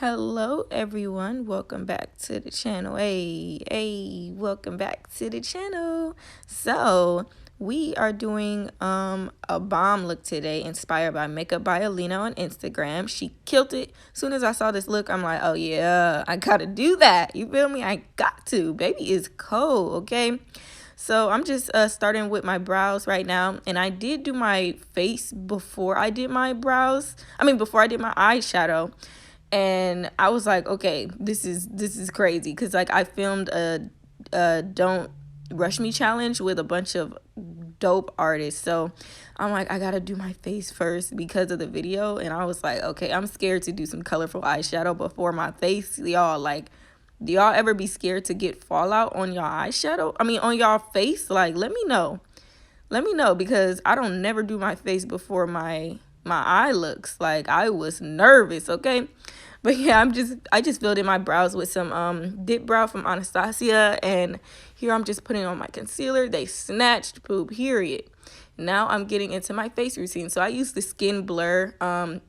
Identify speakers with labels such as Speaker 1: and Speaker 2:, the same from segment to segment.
Speaker 1: Hello everyone, welcome back to the channel. Welcome back to the channel. So we are doing a bomb look today, inspired by MakeupByAlinna on Instagram. She killed it. As soon as I saw this look, I'm like, oh yeah, I gotta do that. You feel me? I got to. Baby is cold, okay? So I'm just starting with my brows right now, and I did do my face before I did my brows. Before I did my eyeshadow. And I was like, okay, this is crazy, because like I filmed a Don't Rush Me challenge with a bunch of dope artists. So I'm like, I gotta do my face first because of the video. And I was like, okay, I'm scared to do some colorful eyeshadow before my face. Y'all, like, do y'all ever be scared to get fallout on y'all eyeshadow? On y'all face? Like, let me know. Let me know, because I don't never do my face before my eye looks. Like, I was nervous, okay? But yeah, I just filled in my brows with some Dipbrow from Anastasia, and here I'm just putting on my concealer. They snatched, poop, period. Now I'm getting into my face routine. So I use the Skin Blur from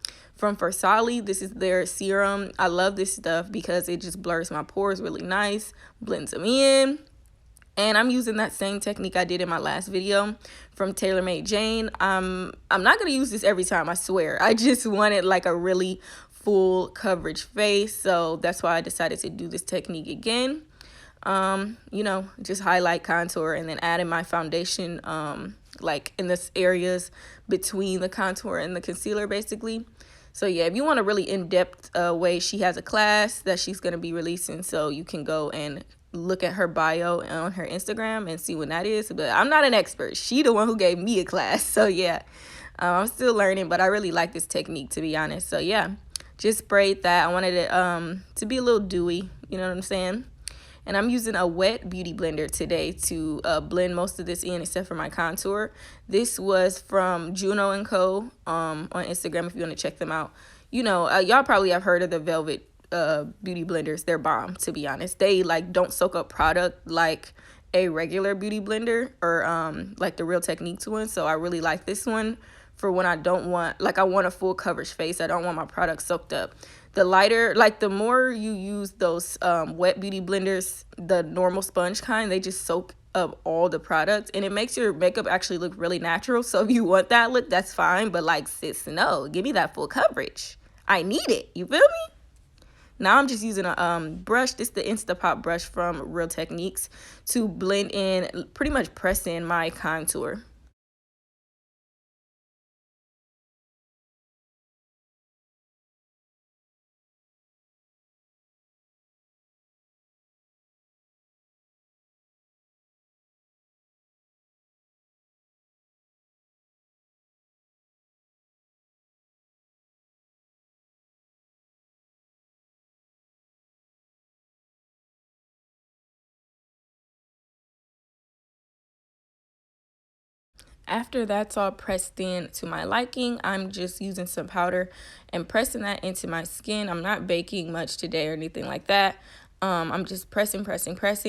Speaker 1: Versali. This is their serum. I love this stuff because it just blurs my pores really nice, blends them in. And I'm using that same technique I did in my last video from Taylor Made Jane. I'm not going to use this every time, I swear. I just wanted like a really full coverage face. So that's why I decided to do this technique again. Just highlight, contour, and then add in my foundation like in this areas between the contour and the concealer, basically. So yeah, if you want a really in-depth way, she has a class that she's going to be releasing, so you can go and look at her bio on her Instagram and see when that is. But I'm not an expert. She the one who gave me a class. So yeah, I'm still learning, but I really like this technique, to be honest. So yeah, just sprayed that. I wanted it to be a little dewy, you know what I'm saying? And I'm using a wet beauty blender today to blend most of this in, except for my contour. This was from juno&co on Instagram, if you want to check them out. Y'all probably have heard of the Velvet beauty blenders. They're bomb, to be honest. They like don't soak up product like a regular beauty blender or like the Real Techniques one. So I really like this one for when I don't want, like, I want a full coverage face. I don't want my product soaked up. The lighter, like, the more you use those wet beauty blenders, the normal sponge kind, they just soak up all the product, and it makes your makeup actually look really natural. So if you want that look, that's fine, but like, sis, no, give me that full coverage. I need it. You feel me? Now I'm just using a brush. This is the Instapop brush from Real Techniques to blend in, pretty much press in my contour. After that's all pressed in to my liking, I'm just using some powder and pressing that into my skin. I'm not baking much today or anything like that. I'm just pressing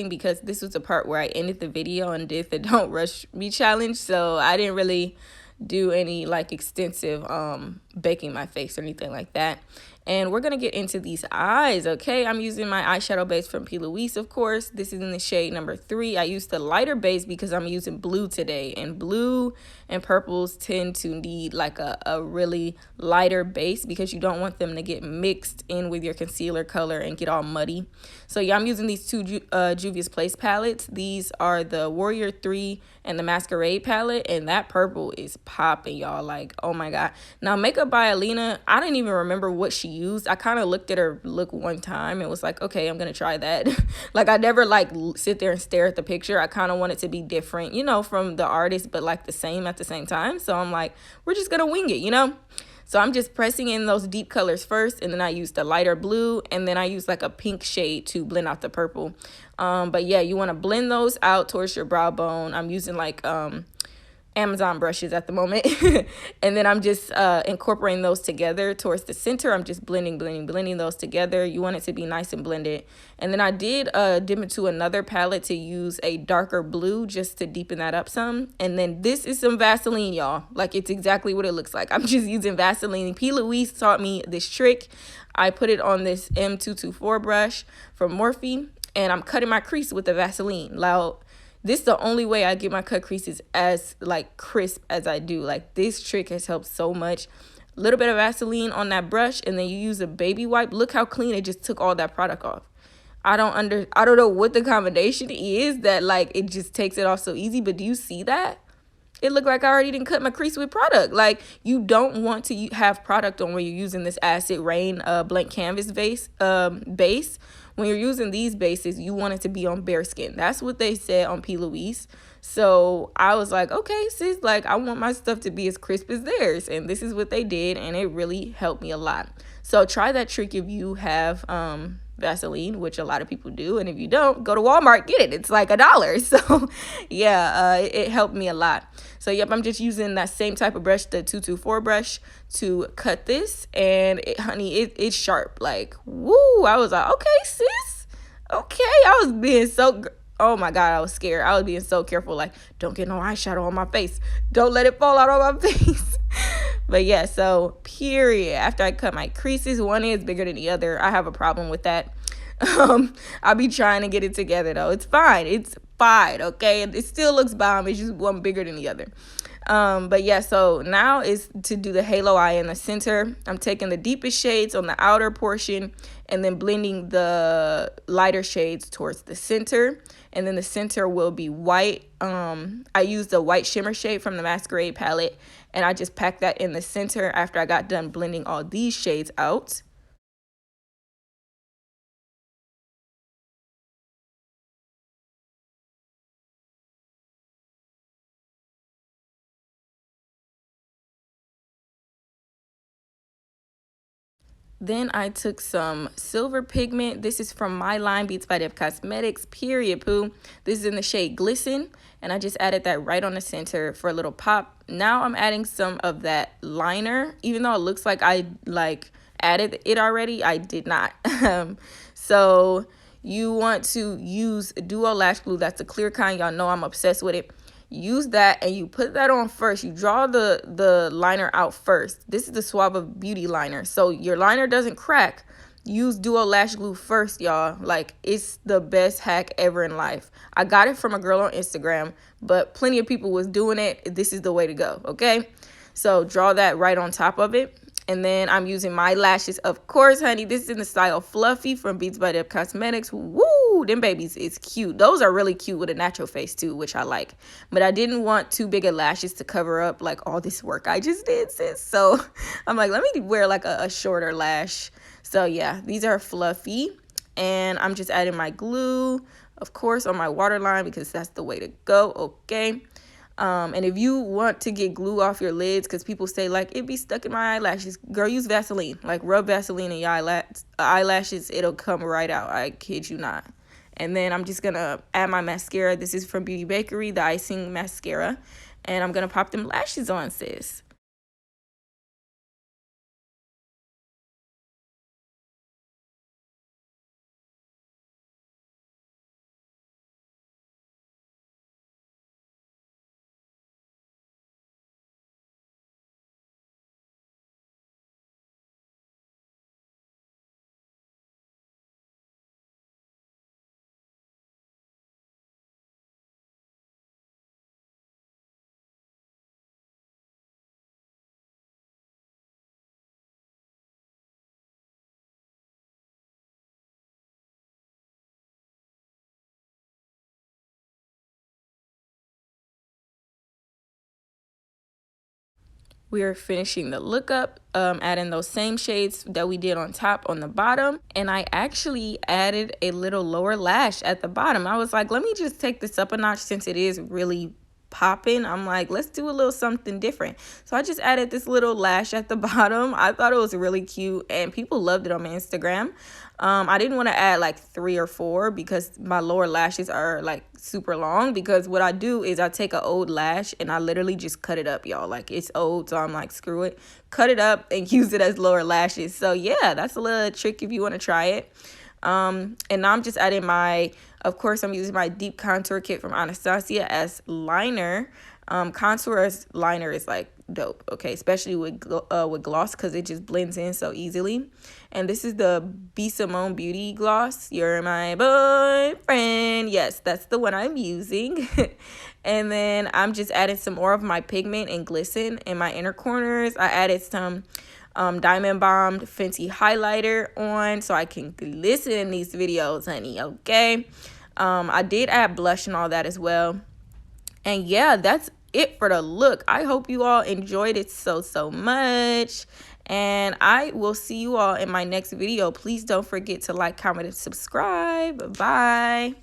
Speaker 1: because this was the part where I ended the video and did the Don't Rush Me challenge. So I didn't really do any like extensive baking my face or anything like that. And we're going to get into these eyes, okay? I'm using my eyeshadow base from P. Louise, of course. This is in the shade number 3. I used the lighter base because I'm using blue today. And blue and purples tend to need like a really lighter base because you don't want them to get mixed in with your concealer color and get all muddy. So yeah, I'm using these two Juvia's Place palettes. These are the Warrior 3 and the Masquerade palette. And that purple is popping, y'all. Like, oh my God. Now, MakeupByAlinna, I didn't even remember what she used. I kind of looked at her look one time and was like, okay, I'm gonna try that. Like, I never like sit there and stare at the picture. I kind of want it to be different, from the artist, but like the same at the same time. So I'm like, we're just gonna wing it. So I'm just pressing in those deep colors first, and then I use the lighter blue, and then I use like a pink shade to blend out the purple. But yeah, you want to blend those out towards your brow bone. I'm using like Amazon brushes at the moment. And then I'm just incorporating those together towards the center. I'm just blending those together. You want it to be nice and blended. And then I did dip into another palette to use a darker blue just to deepen that up some. And then this is some Vaseline, y'all. Like, it's exactly what it looks like. I'm just using Vaseline. P. Louise taught me this trick. I put it on this M224 brush from Morphe, and I'm cutting my crease with the Vaseline. Now, this is the only way I get my cut creases as like crisp as I do. Like, this trick has helped so much. A little bit of Vaseline on that brush, and then you use a baby wipe. Look how clean it just took all that product off. I don't know what the combination is that like it just takes it off so easy, but do you see that? It looked like I already didn't cut my crease with product. Like, you don't want to have product on when you're using this Acid Rain blank canvas base. When you're using these bases, you want it to be on bare skin. That's what they said on P. Louise. So I was like, okay, sis, like, I want my stuff to be as crisp as theirs. And this is what they did, and it really helped me a lot. So try that trick if you have Vaseline, which a lot of people do. And if you don't, go to Walmart, get it. It's like $1. So yeah, it helped me a lot. So yep, I'm just using that same type of brush, the 224 brush, to cut this. And honey, it's sharp. Like, woo, I was like, okay, sis, okay. I was being so, oh my God, I was scared. I was being so careful. Like, don't get no eyeshadow on my face. Don't let it fall out on my face. But yeah, so period. After I cut my creases, one is bigger than the other. I have a problem with that. I'll be trying to get it together though. It's fine. It's fine. Okay. It still looks bomb. It's just one bigger than the other. But yeah, so now is to do the halo eye in the center. I'm taking the deepest shades on the outer portion and then blending the lighter shades towards the center. And then the center will be white. I used the white shimmer shade from the Masquerade palette, and I just packed that in the center after I got done blending all these shades out. Then I took some silver pigment. This is from my line, BeatsByDeb Cosmetics, period, poo. This is in the shade Glisten, and I just added that right on the center for a little pop. Now I'm adding some of that liner. Even though it looks like I added it already, I did not. So you want to use Duo Lash Glue. That's the clear kind. Y'all know I'm obsessed with it. Use that, and you put that on first. You draw the liner out first. This is the Suave Beauty liner, so your liner doesn't crack. Use Duo Lash Glue first, y'all. Like, it's the best hack ever in life. I got it from a girl on Instagram, but plenty of people was doing it. This is the way to go, okay? So draw that right on top of it. And then I'm using my lashes, of course, honey. This is in the style Fluffy from BeatsByDeb Cosmetics. Woo, them babies is cute. Those are really cute with a natural face too, which I like. But I didn't want too big of lashes to cover up like all this work I just did, sis. So I'm like, let me wear like a shorter lash. So yeah, these are Fluffy. And I'm just adding my glue, of course, on my waterline because that's the way to go, okay? And if you want to get glue off your lids, because people say like it be stuck in my eyelashes, girl, use Vaseline. Like, rub Vaseline in your eyelashes, it'll come right out. I kid you not. And then I'm just gonna add my mascara. This is from Beauty Bakery, the icing mascara, and I'm gonna pop them lashes on, sis. We are finishing the look up, adding those same shades that we did on top on the bottom. And I actually added a little lower lash at the bottom. I was like, let me just take this up a notch since it is really popping, I'm like, let's do a little something different. So I just added this little lash at the bottom. I thought it was really cute and people loved it on my Instagram. I didn't want to add like 3 or 4 because my lower lashes are like super long, because what I do is I take an old lash and I literally just cut it up, y'all. Like, it's old, so I'm like, screw it, cut it up and use it as lower lashes. So yeah, that's a little trick if you want to try it. And now I'm just adding of course I'm using my deep contour kit from Anastasia as liner. Contour as liner is like dope, okay, especially with gloss, because it just blends in so easily. And this is the Be Simone Beauty gloss, You're My Boyfriend. Yes, that's the one I'm using. And then I'm just adding some more of my pigment and glisten in my inner corners. I added some Diamond Bombed Fenty highlighter on so I can glisten in these videos, honey, okay? I did add blush and all that as well. And yeah, that's it for the look. I hope you all enjoyed it so much. And I will see you all in my next video. Please don't forget to like, comment, and subscribe. Bye.